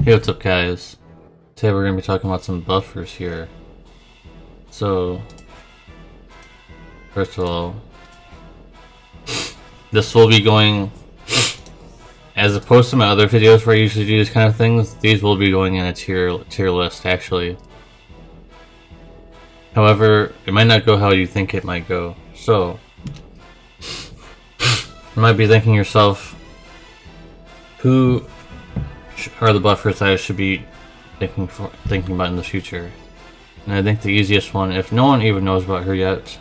Hey, what's up guys? Today we're going to be talking about some buffers here. So, first of all, this will be going, as opposed to my other videos where I usually do these kind of things, these will be going in a tier list actually. However, it might not go how you think it might go. So, you might be thinking yourself, who are the buffers that I should be thinking about in the future? And I think the easiest one, if no one even knows about her yet,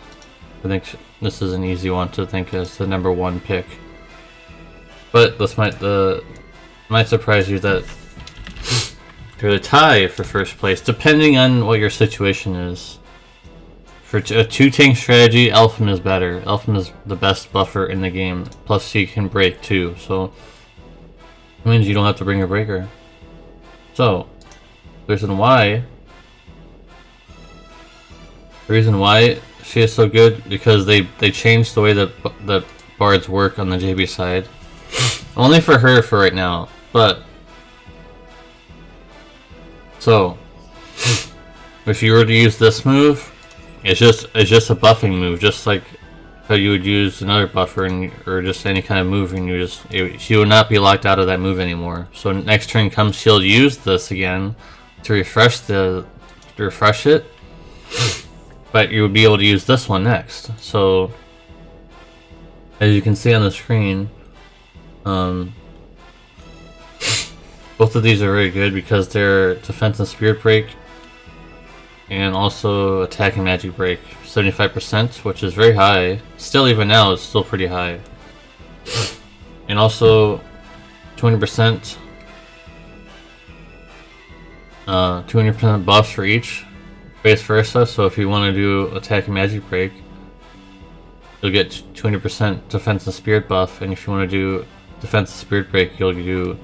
I think this is an easy one to think as the #1 pick. But this might surprise you that there's a tie for first place, depending on what your situation is. For a 2-tank strategy, Elfin is better. Elfin is the best buffer in the game. Plus, he can break too, so it means you don't have to bring a breaker. So, the reason why she is so good, because they changed the way that bards work on the JB side. Only for her for right now, but so if you were to use this move, it's just a buffing move, just like how you would use another buffer or just any kind of move, and she would not be locked out of that move anymore. So next turn comes, she'll use this again to refresh it, but you would be able to use this one next. So as you can see on the screen, both of these are very good because they're defense and spirit break, and also attack and magic break. 75%, which is very high. Still, even now, it's still pretty high. And also 20%, 200% buffs for each, vice versa. So if you want to do attack and magic break, you'll get 200% defense and spirit buff, and if you want to do defense and spirit break, you'll do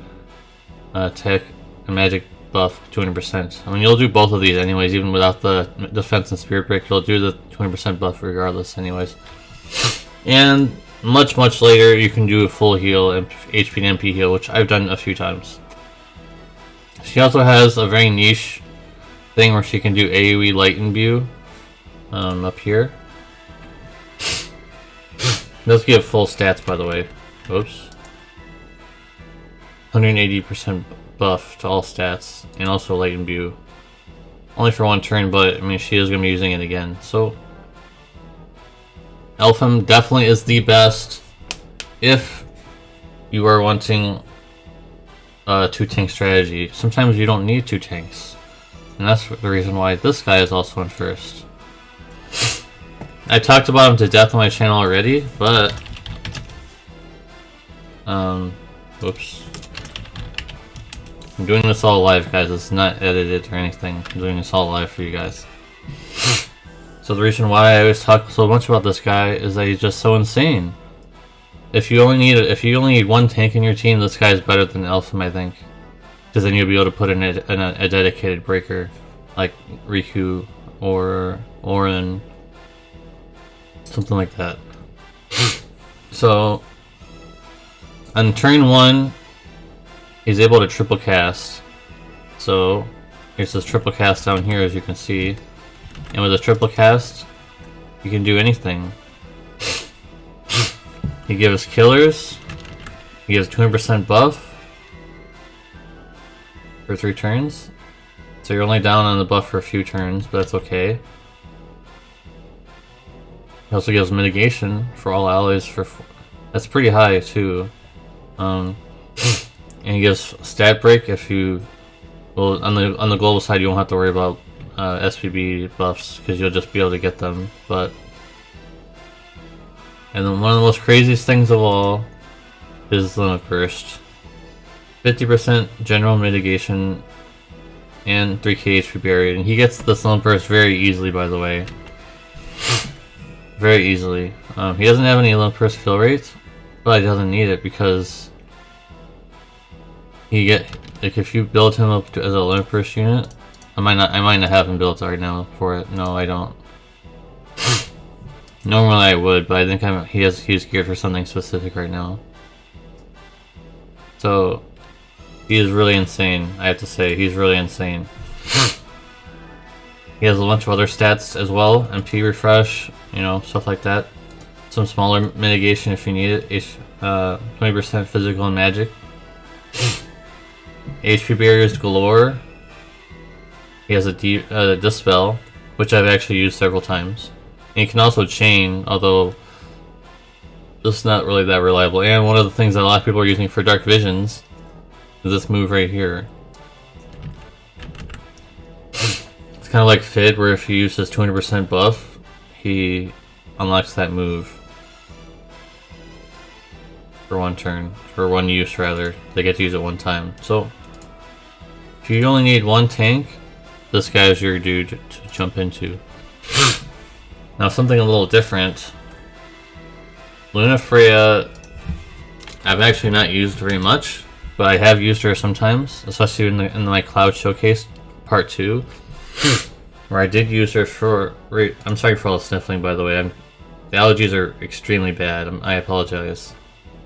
attack and magic buff 200%. I mean, you'll do both of these anyways, even without the defense and spirit break. You'll do the 20% buff regardless anyways. And much later, you can do a full heal, HP and MP heal, which I've done a few times. She also has a very niche thing where she can do AoE light imbue up here. Does give full stats, by the way. Oops. 180% buff to all stats, and also light imbue. Only for one turn, but I mean, she is going to be using it again. So Elfin definitely is the best if you are wanting a 2-tank strategy. Sometimes you don't need 2 tanks, and that's the reason why this guy is also in first. I talked about him to death on my channel already, but whoops. I'm doing this all live, guys. It's not edited or anything. I'm doing this all live for you guys. So the reason why I always talk so much about this guy is that he's just so insane. If you only need 1 tank in your team, this guy is better than Elfin, I think, because then you'll be able to put in a dedicated breaker like Riku or Orin, something like that. So on turn 1, he's able to triple cast. So here's this triple cast down here, as you can see. And with a triple cast, you can do anything. He gives killers. He gives 200% buff for 3 turns. So you're only down on the buff for a few turns, but that's okay. He also gives mitigation for all allies that's pretty high too. And he gives stat break if you, well, on the global side you won't have to worry about FFBE buffs because you'll just be able to get them. But and then one of the most craziest things of all is Limit Burst. 50% general mitigation and 3k HP buried, and he gets this Limit Burst very easily, by the way. Very easily. He doesn't have any Limit Burst fill rates, but he doesn't need it because if you build him up as a Limit Burst unit, I might not have him built right now for it. No, I don't. Normally I would, but I think he's geared for something specific right now. So He is really insane, I have to say. He's really insane. He has a bunch of other stats as well. MP refresh, you know, stuff like that. Some smaller mitigation if you need it. 20% physical and magic. HP barriers galore. He has a dispel, which I've actually used several times. And he can also chain, although it's not really that reliable. And one of the things that a lot of people are using for dark visions is this move right here. It's kind of like Fid, where if you use his 200% buff, he unlocks that move. For one turn. For one use, rather. They get to use it one time. So, if you only need one tank, this guy is your dude to jump into. Now, something a little different. Linna Freya, I've actually not used very much, but I have used her sometimes, especially in my Cloud Showcase Part 2. Where I did use her for... I'm sorry for all the sniffling, by the way. The allergies are extremely bad. I apologize.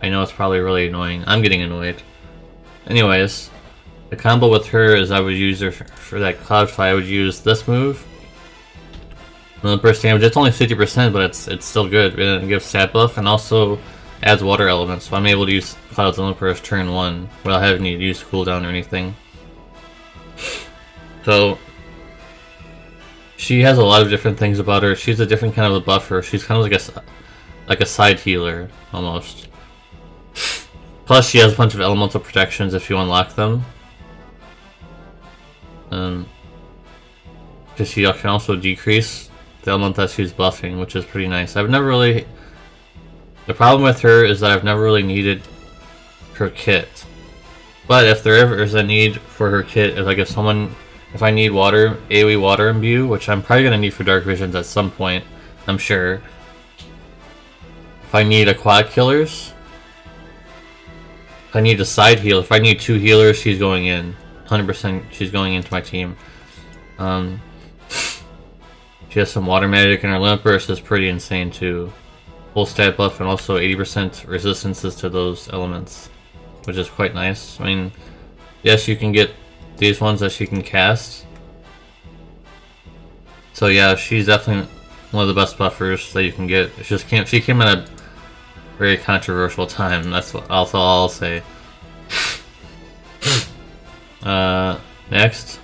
I know it's probably really annoying. I'm getting annoyed. Anyways, the combo with her is I would use her for that cloud fight. I would use this move. And the burst damage, it's only 50%, but it's still good. It gives stat buff and also adds water elements. So I'm able to use Cloud's Olympus turn 1 without having to use cooldown or anything. So she has a lot of different things about her. She's a different kind of a buffer. She's kind of like a side healer almost. Plus, she has a bunch of elemental protections if you unlock them. Because she can also decrease the element that she's buffing, which is pretty nice. I've never really... The problem with her is that I've never really needed her kit. But if there ever is a need for her kit, if I need water, AoE water imbue, which I'm probably going to need for Dark Visions at some point, I'm sure. If I need a quad killers, if I need a side heal, if I need 2 healers, she's going in. 100% she's going into my team. She has some water magic, and her limp burst is pretty insane too. Full stat buff and also 80% resistances to those elements, which is quite nice. I mean, yes, you can get these ones that she can cast. So yeah, she's definitely one of the best buffers that you can get. She came at a very controversial time. That's all I'll say. Next,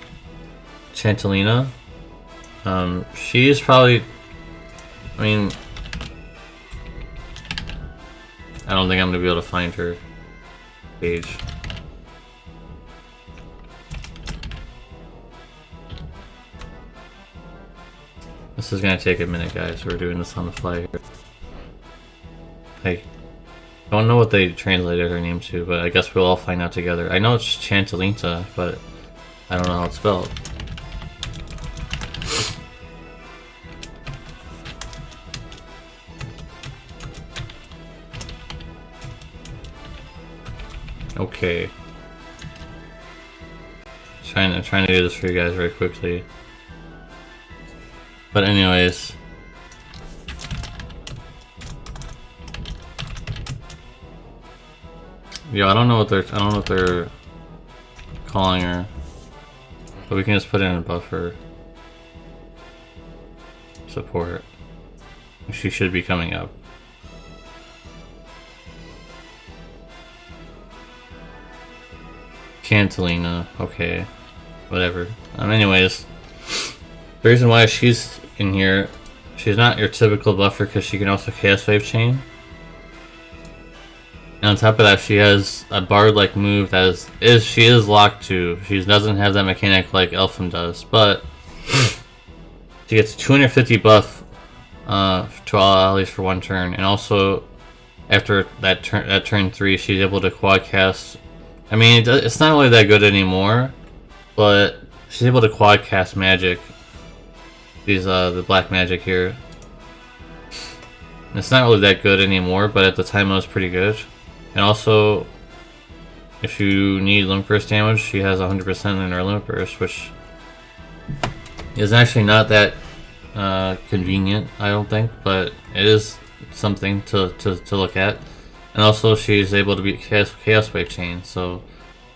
Chantelina. She's probably... I mean... I don't think I'm gonna be able to find her page. This is gonna take a minute, guys. We're doing this on the fly here. I don't know what they translated her name to, but I guess we'll all find out together. I know it's Chantelinta, but I don't know how it's spelled. Okay. I'm trying to do this for you guys very quickly. But anyways. Yeah, I don't know what they're calling her. But we can just put in a buffer. Support. She should be coming up. Cantelina, okay, whatever. Anyways, the reason why she's in here, she's not your typical buffer because she can also Chaos Wave Chain. And on top of that, she has a bard-like move that she is locked to. She doesn't have that mechanic like Elfin does, but she gets 250 buff to all allies for one turn, and also after that turn 3, she's able to quad cast. I mean, it's not really that good anymore, but she's able to quad cast magic. The black magic here. It's not really that good anymore, but at the time it was pretty good. And also, if you need limp burst damage, she has 100% in her limp burst, which is actually not that convenient, I don't think, but it is something to look at. And also, she's able to be Chaos Wave Chain, so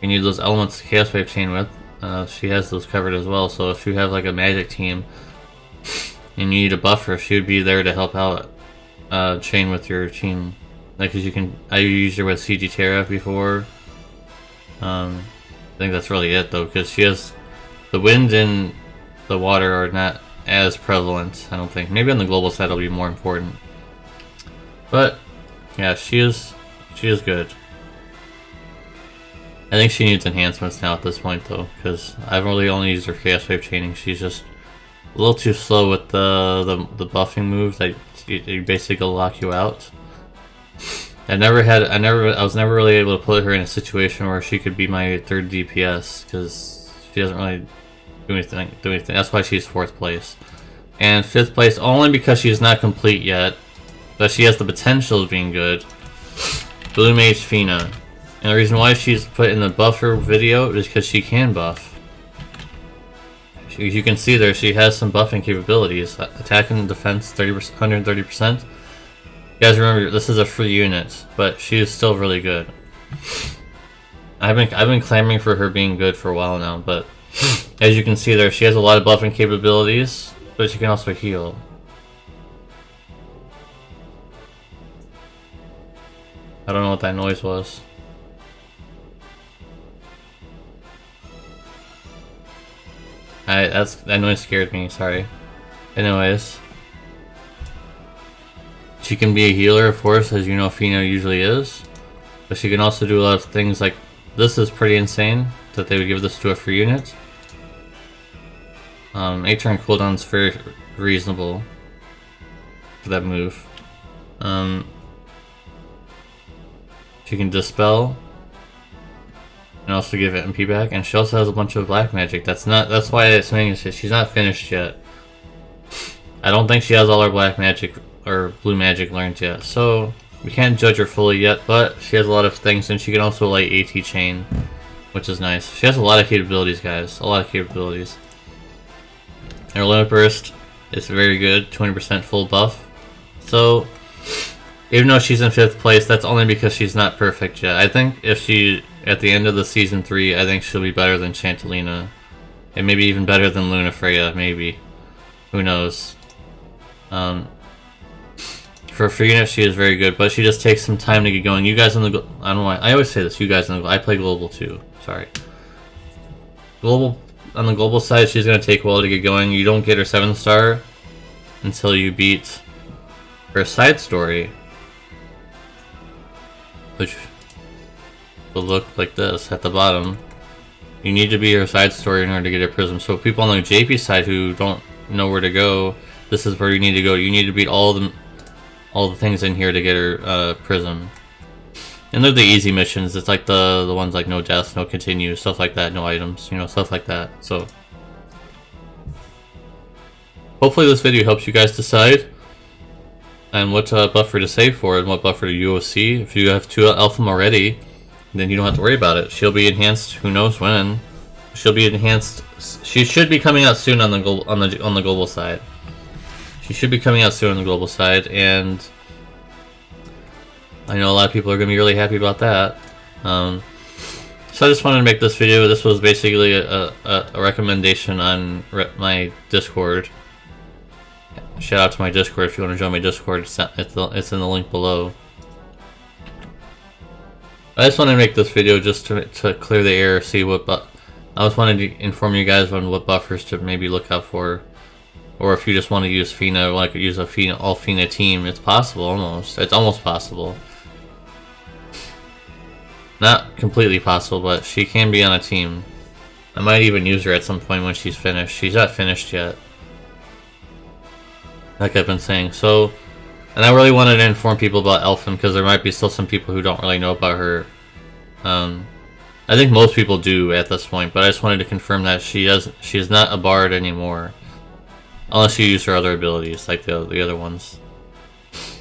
you need those elements to Chaos Wave chain with. She has those covered as well, so if you have like a magic team and you need a buffer, she would be there to help out chain with your team. Like, cause you can, I used her with CG Terra before. I think that's really it though, because she has, the wind and the water are not as prevalent, I don't think. Maybe on the global side it'll be more important. But yeah, she is good. I think she needs enhancements now at this point though, because I've really only used her Chaos Wave chaining. She's just a little too slow with the buffing moves that you basically lock you out. I was never really able to put her in a situation where she could be my third DPS, because she doesn't really do anything. That's why she's 4th place. And 5th place only because she's not complete yet, but she has the potential of being good. Blue Mage Fina. And the reason why she's put in the buffer video is because she can buff. As you can see there, she has some buffing capabilities. Attack and defense 30%, 130%. You guys remember, this is a free unit, but she is still really good. I've been clamoring for her being good for a while now, but as you can see there, she has a lot of buffing capabilities, but she can also heal. I don't know what that noise was. That noise scared me, sorry. Anyways. She can be a healer, of course, as you know Fina usually is. But she can also do a lot of things like, this is pretty insane, that they would give this to a free unit. 8 turn cooldown is very reasonable for that move. She can dispel and also give it MP back, and she also has a bunch of black magic. That's why it's saying she's not finished yet. I don't think she has all her black magic or blue magic learned yet, so we can't judge her fully yet, but she has a lot of things, and she can also light AT chain, which is nice. She has a lot of capabilities, guys, a lot of capabilities. Her limit burst is very good, 20% full buff. So even though she's in 5th place, that's only because she's not perfect yet. I think if she, at the end of the Season 3, I think she'll be better than Chantelina. And maybe even better than Linna Freya, maybe. Who knows. For a free unit, she is very good, but she just takes some time to get going. You guys on the, I don't know why, I always say this, you guys on the, I play global too, sorry. On the global side, she's going to take a while to get going. You don't get her 7-star until you beat her side story, which will look like this at the bottom. You need to beat her side story in order to get her prism. So people on the JP side who don't know where to go, this is where you need to go. You need to beat all the things in here to get her prism. And they're the easy missions. It's like the ones like no death, no continue, stuff like that, no items, you know, stuff like that. So hopefully this video helps you guys decide and what buffer to save for and what buffer to UOC. If you have 2 Elfum already, then you don't have to worry about it. She'll be enhanced, who knows when. She'll be enhanced. She should be coming out soon on the global side. She should be coming out soon on the global side, and I know a lot of people are going to be really happy about that. So I just wanted to make this video. This was basically a recommendation on my Discord. Shout out to my Discord if you want to join my Discord. It's in the link below. I just wanted to make this video just to clear the air, see what I just wanted to inform you guys on what buffers to maybe look out for. Or if you just want to use Fina, like use a Fina, all Fina team, it's possible almost. It's almost possible. Not completely possible, but she can be on a team. I might even use her at some point when she's finished. She's not finished yet, like I've been saying. So, and I really wanted to inform people about Elfum because there might be still some people who don't really know about her. I think most people do at this point, but I just wanted to confirm that she is not a bard anymore. Unless you use her other abilities, like the other ones.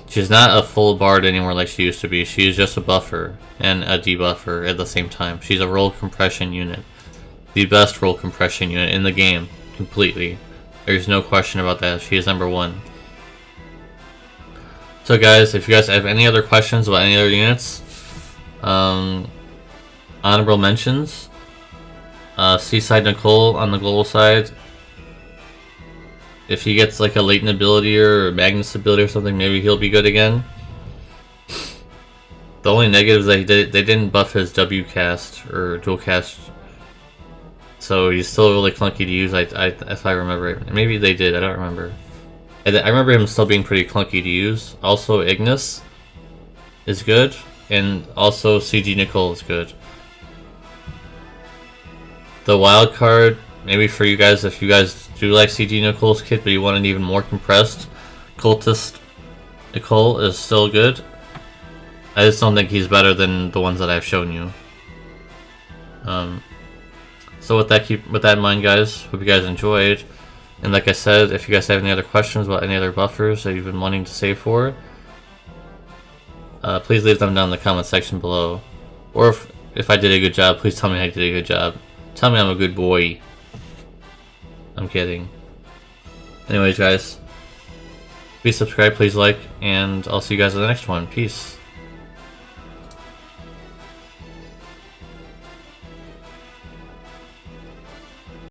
She's not a full bard anymore like she used to be. She's just a buffer and a debuffer at the same time. She's a roll compression unit. The best roll compression unit in the game, completely. There's no question about that. She is #1. So guys, if you guys have any other questions about any other units, Honorable mentions. Seaside Nicole on the global side. If he gets like a latent ability or Magnus ability or something, maybe he'll be good again. The only negative is that they didn't buff his W cast or dual cast, so he's still really clunky to use. If I remember it, maybe they did. I don't remember. I remember him still being pretty clunky to use. Also, Ignis is good, and also CG Nicole is good. The wild card, maybe for you guys, if you guys do like CG Nicole's kit, but you want an even more compressed, Cultist Nicole is still good. I just don't think he's better than the ones that I've shown you. So with that in mind, guys, hope you guys enjoyed. And like I said, if you guys have any other questions about any other buffers that you've been wanting to save for, please leave them down in the comment section below. Or if I did a good job, please tell me I did a good job. Tell me I'm a good boy. I'm kidding. Anyways, guys, please subscribe, please like, and I'll see you guys in the next one. Peace.